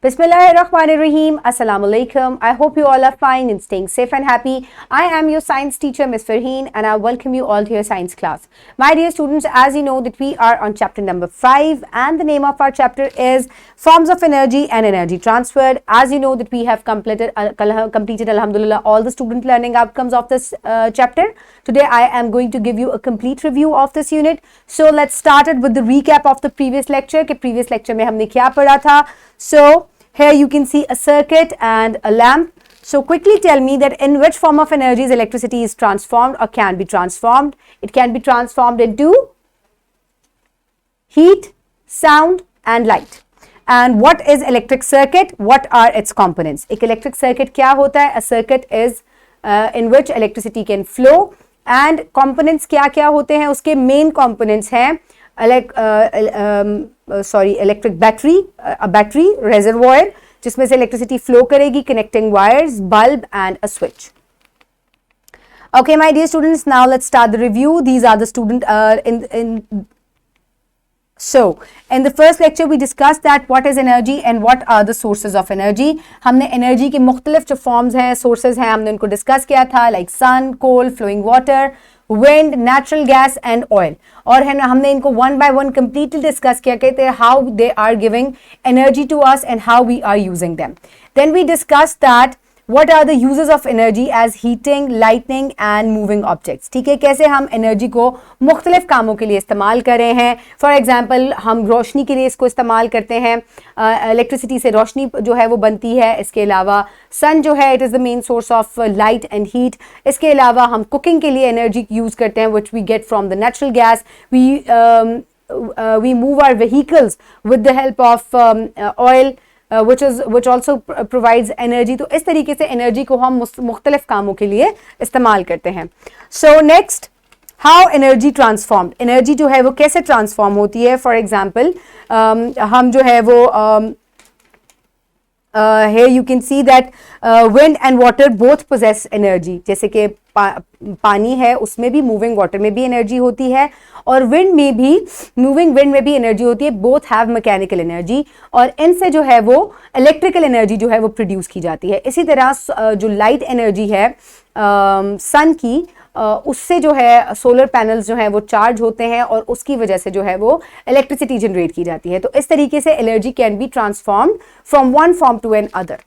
Bismillahirrahmanirrahim. Assalamu alaikum. I hope you all are fine and staying safe and happy. I am your science teacher, Ms. Farheen, and I welcome you all to your science class. My dear students, as you know that we are on chapter number 5 and the name of our chapter is Forms of Energy and Energy Transfer. As you know that we have completed alhamdulillah all the student learning outcomes of this chapter. Today I am going to give you a complete review of this unit. So let's start it with the recap of the previous lecture. कि previous lecture में हमने क्या पढ़ा था. So here you can see a circuit and a lamp. So quickly tell me that in which form of energies electricity is transformed or can be transformed. It can be transformed into heat, sound and light. And what is electric circuit? What are its components? एक electric circuit क्या होता है? A circuit is in which electricity can flow. And components क्या क्या होते हैं? उसके main components हैं electric battery, a battery reservoir जिसमें से electricity flow करेगी, connecting wires, bulb and a switch. Okay, my dear students, now let's start the review. These are the student So, in the first lecture we discussed that what is energy and what are the sources of energy. हमने energy के मुख्तलिफ जो forms हैं, sources हैं, हमने उनको discuss किया था like sun, coal, flowing water, wind, natural gas and oil. और है ना हमने इनको one by one completely discuss किया कहते हैं how they are giving energy to us and how we are using them. Then we discussed that what are the uses of energy as heating, lighting and moving objects. ठीक है, कैसे हम energy को मुख्तलिफ कामों के लिए इस्तेमाल कर रहे हैं. फॉर एग्जाम्पल हम रोशनी के लिए इसको इस्तेमाल करते हैं, इलेक्ट्रिसिटी से रोशनी जो है वो बनती है. इसके अलावा सन जो है it is the main source of light and heat. इसके अलावा हम कुकिंग के लिए एनर्जी यूज़ करते हैं which we get from the natural gas. we move our vehicles with the help of oil. which also provides energy. तो इस तरीके से energy को हम मुख्तलिफ कामों के लिए इस्तेमाल करते हैं. So next, how energy transformed. Energy जो है वो कैसे transform होती है. For example, हम जो है वो here you can see that wind and water both possess energy. जैसे कि पानी है उसमें भी moving water में भी energy होती है और wind में भी moving wind में भी energy होती है. both have mechanical energy और इनसे जो है वो electrical energy जो है वो produce की जाती है. इसी तरह जो light energy है sun की उससे जो है सोलर पैनल्स जो हैं वो चार्ज होते हैं और उसकी वजह से जो है वो इलेक्ट्रिसिटी जनरेट की जाती है. तो इस तरीके से energy can be transformed from one form to another.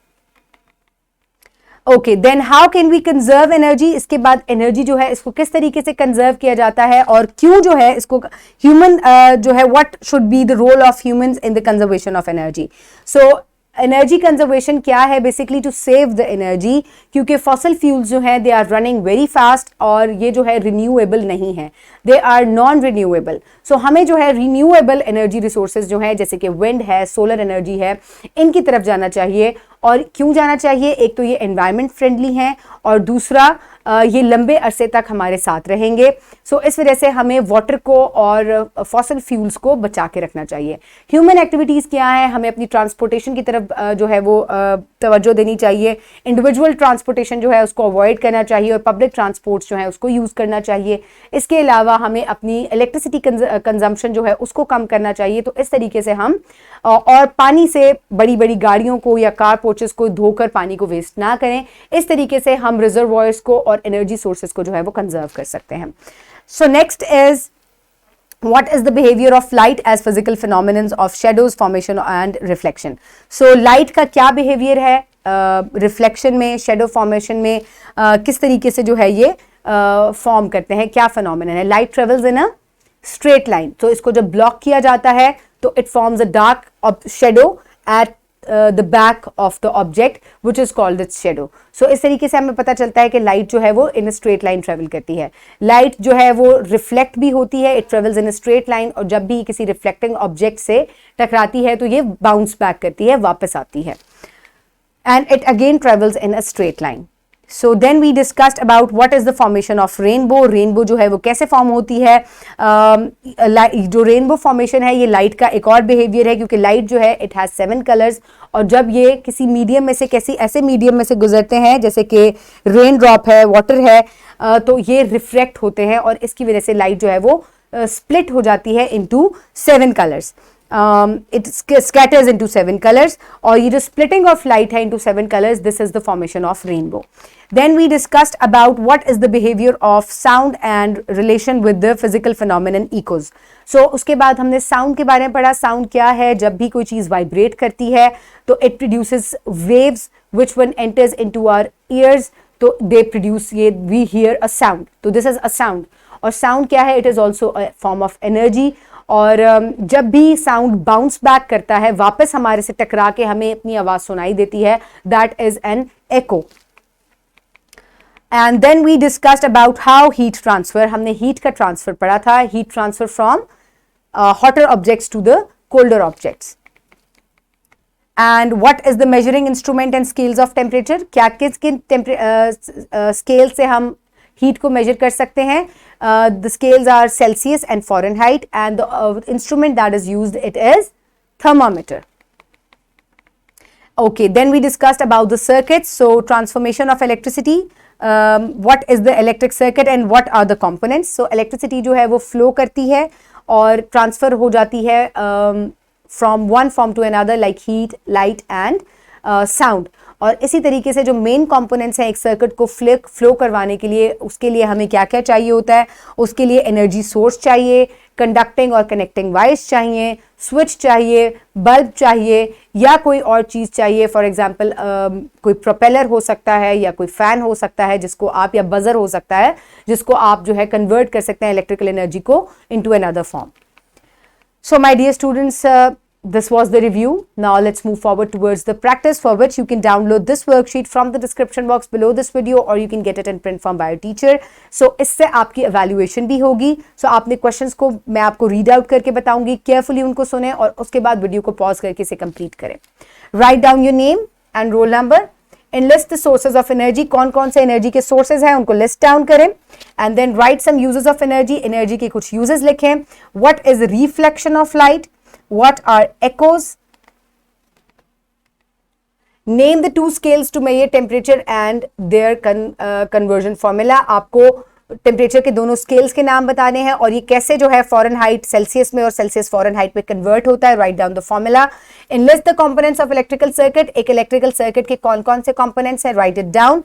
Okay, then how can we conserve energy. इसके बाद एनर्जी जो है इसको किस तरीके से कंजर्व किया जाता है और क्यों जो है इसको ह्यूमन जो है what should be the role of humans in the conservation of energy. So energy conservation क्या है? Basically to save the energy, क्योंकि फॉसिल फ्यूल्स जो है they are running very fast और ये जो है रिन्यूएबल नहीं है, they are non renewable. So हमें जो है रिन्यूएबल एनर्जी रिसोर्सेज जो है जैसे कि विंड है, सोलर एनर्जी है, इनकी तरफ जाना चाहिए. और क्यों जाना चाहिए? एक तो ये एनवायरनमेंट फ्रेंडली हैं और दूसरा ये लंबे अरसे तक हमारे साथ रहेंगे. सो इस वजह से हमें वाटर को और फॉसिल फ्यूल्स को बचा के रखना चाहिए. ह्यूमन एक्टिविटीज़ क्या है? हमें अपनी ट्रांसपोर्टेशन की तरफ जो है वो तवज्जो देनी चाहिए. इंडिविजुअल ट्रांसपोर्टेशन जो है उसको अवॉइड करना चाहिए और पब्लिक ट्रांसपोर्ट जो है उसको यूज़ करना चाहिए. इसके अलावा हमें अपनी इलेक्ट्रिसिटी कंजम्पशन जो है उसको कम करना चाहिए. तो इस तरीके से हम और पानी से बड़ी बड़ी गाड़ियों को या कार पोर्चेस को धोकर पानी को वेस्ट ना करें. इस तरीके से हम रिजर्वॉयर्स को और एनर्जी सोर्सेज को जो है वो कंजर्व कर सकते हैं. So next is what is the behavior of light as physical phenomena of shadows formation and reflection. So light का क्या behavior है reflection में, shadow formation में किस तरीके से जो है ये form करते हैं, क्या phenomenon है. Light travels in a straight line. तो इसको जब block किया जाता है तो it forms a dark shadow at the back of the object which is called its shadow. So इस तरीके से हमें पता चलता है कि लाइट जो है वो इन स्ट्रेट लाइन ट्रेवल करती है. लाइट जो है वो रिफ्लेक्ट भी होती है, it travels in straight line और जब भी किसी रिफ्लेक्टिंग ऑब्जेक्ट से टकराती है तो ये बाउंस बैक करती है, वापस आती है. And it again travels in a straight line. So then we discussed about what is the formation of rainbow. Rainbow जो है वो कैसे फॉर्म होती है. जो रेनबो फॉर्मेशन है ये लाइट का एक और बिहेवियर है, क्योंकि लाइट जो है इट हैज़ 7 कलर्स और जब ये किसी मीडियम में से ऐसे मीडियम में से गुजरते हैं जैसे कि रेन ड्रॉप है, वाटर है, तो ये रिफ्लेक्ट होते हैं और इसकी वजह से लाइट जो है वो स्प्लिट हो जाती है into 7 colours. it scatters into 7 colors, और ये जो splitting of light है into 7 colors, this is the formation of rainbow. Then we discussed about what is the behavior of sound and relation with the physical phenomenon echoes. So उसके बाद हमने sound के बारे में पढ़ा. Sound क्या है? जब भी कोई चीज़ vibrate करती है तो it produces waves which when enters into our ears, तो they produce ये we hear a sound. तो this is a sound. और sound क्या है? It is also a form of energy. और जब भी साउंड बाउंस बैक करता है, वापस हमारे से टकरा के हमें अपनी आवाज सुनाई देती है, that is an echo. And then we discussed about how heat transfer. हमने हीट का ट्रांसफर पढ़ा था. Heat transfer from hotter objects to the colder objects. And what is the measuring instrument and scales of temperature. क्या किस किन scale से हम heat को मेजर कर सकते हैं? The scales are Celsius and Fahrenheit, and the instrument that is used, it is thermometer. Okay, then we discussed about the circuits. So transformation of electricity, what is the electric circuit and what are the components. So electricity जो है वो flow करती है और transfer हो जाती है from one form to another like heat, light and sound. और इसी तरीके से जो मेन कंपोनेंट्स हैं एक सर्किट को फ्लो करवाने के लिए, उसके लिए हमें क्या क्या चाहिए होता है? उसके लिए एनर्जी सोर्स चाहिए, कंडक्टिंग और कनेक्टिंग वायर्स चाहिए, स्विच चाहिए, बल्ब चाहिए या कोई और चीज़ चाहिए. फॉर एग्जांपल कोई प्रोपेलर हो सकता है या कोई फैन हो सकता है जिसको आप, या बजर हो सकता है जिसको आप जो है कन्वर्ट कर सकते हैं इलेक्ट्रिकल एनर्जी को into another form. So my dear students, this was the review. Now let's move forward towards the practice, for which you can download this worksheet from the description box below this video, or you can get it in print form by your teacher. So इससे आपकी evaluation भी होगी. So आपने questions को मैं आपको read out करके बताऊंगी, carefully उनको सुने और उसके बाद वीडियो को pause करके इसे complete करें. Write down your name and roll number. Enlist the sources of energy. कौन कौन से energy के sources हैं उनको list down करें. And then write some uses of energy. Energy के कुछ uses लिखें. What is reflection of light? What are echoes? Name the two scales to measure temperature and their conversion formula. आपको temperature के दोनों scales के नाम बताने हैं और ये कैसे जो है फॉरेनहाइट सेल्सियस में और सेल्सियस फॉरेनहाइट में कन्वर्ट होता है. Write down the formula. Enlist the components of electrical circuit. एक इलेक्ट्रिकल सर्किट के कौन कौन से कंपोनेंट्स हैं? Right it down.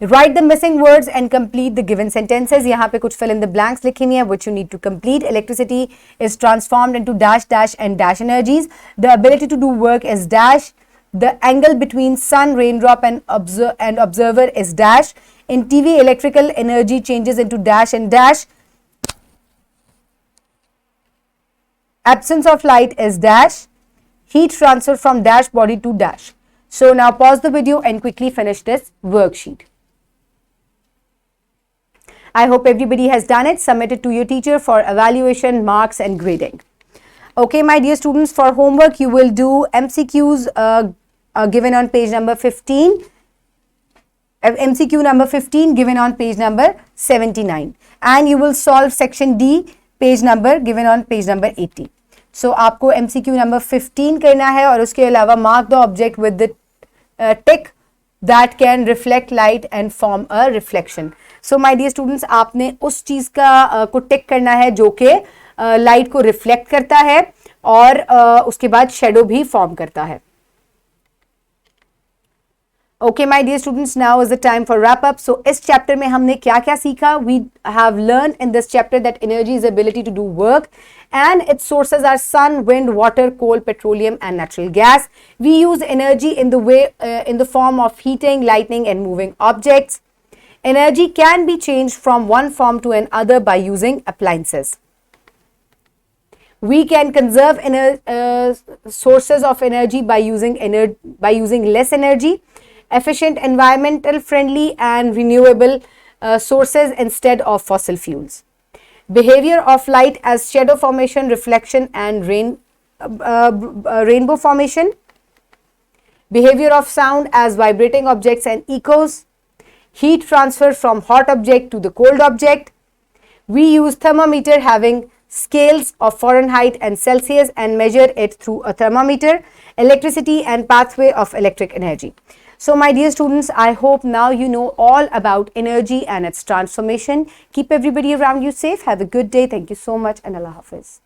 Write the missing words and complete the given sentences. यहाँ पे कुछ fill in the blanks लिखी हुई हैं which you need to complete. Electricity is transformed into dash dash and dash energies. The ability to do work is dash. The angle between sun, raindrop and observer is dash. In TV, electrical energy changes into dash and dash. Absence of light is dash. Heat transfer from dash body to dash. So now pause the video and quickly finish this worksheet. I hope everybody has done it. Submit it to your teacher for evaluation, marks and grading. Okay, my dear students, for homework you will do MCQs given on page number 15. MCQ number 15 given on page number 79. And you will solve section D, page number given on page number 80. So आपको MCQ number 15 करना है और उसके अलावा mark the object with the tick that can reflect light and form a reflection. So my dear students, आपने उस चीज़ का को टिक करना है जो कि लाइट को रिफ्लेक्ट करता है और उसके बाद शेडो भी फॉर्म करता है. Okay, my dear students, now is the time for wrap up. So इस चैप्टर में हमने क्या क्या सीखा? We have learned in this chapter that energy is ability to do work and its sources are sun, wind, water, coal, petroleum and natural gas. We use energy in the way in the form of heating, lighting and moving objects. Energy can be changed from one form to another by using appliances. We can conserve sources of energy by using less energy, efficient, environmental friendly and renewable sources instead of fossil fuels. Behavior of light as shadow formation, reflection and rainbow formation. Behavior of sound as vibrating objects and echoes. Heat transfer from hot object to the cold object. We use thermometer having scales of Fahrenheit and Celsius and measure it through a thermometer. Electricity and pathway of electric energy. So my dear students, I hope now you know all about energy and its transformation. Keep everybody around you safe. Have a good day. Thank you so much and Allah Hafiz.